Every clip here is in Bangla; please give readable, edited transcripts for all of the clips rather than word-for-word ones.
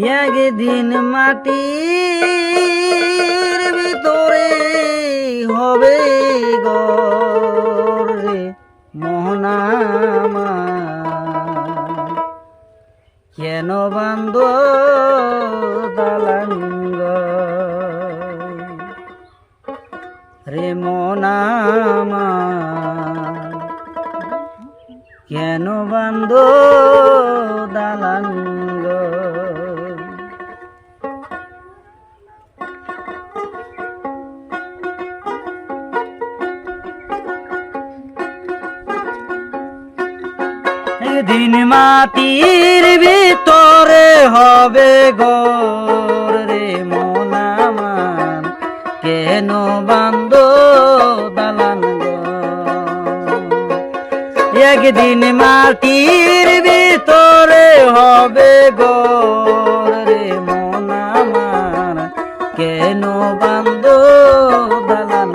একদিন মাটির ভিতরে হবে ঘর রে মোহনামা, কেন বান্ধ দালান রে মোহনামা, কেন বান্ধ দালান দিন মাটির ভিতরে হবে ঘর রে মোনামান, কেন বান্ধ দালান একদিন মাটির ভিতরে হবে ঘর রে মোনামান, কেন বান্ধ দালান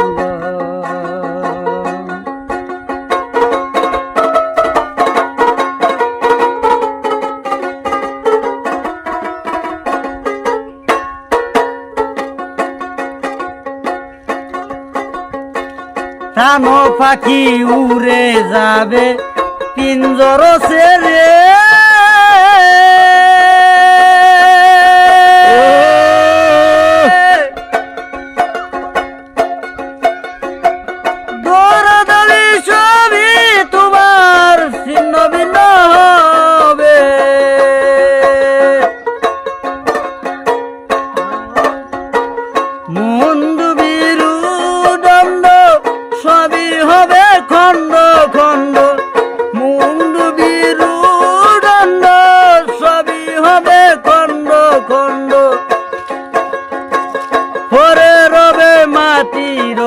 প্রাণ পাখি উড়ে যাবে পিঞ্জর ছেড়ে, দৌড়াদৌড়ি সবই তোমার ছিন্ন ভিন্ন হবে, মুন্ডু বিরু দণ্ড সবই হবে খণ্ড খণ্ড, মুন্ডু বিরু দণ্ড সবই হবে খণ্ড খণ্ড, পরে রবে মাটির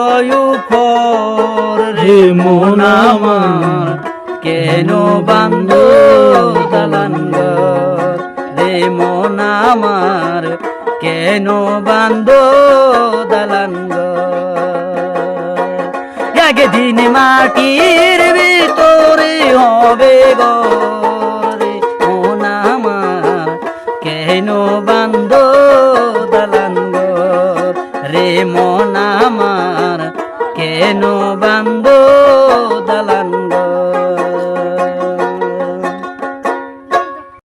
উপর রে মোনামার, কেন বান্ধ দালান রে মোনামার, কেন বান্ধ দালান একদিন মাটির ভিতরে হবে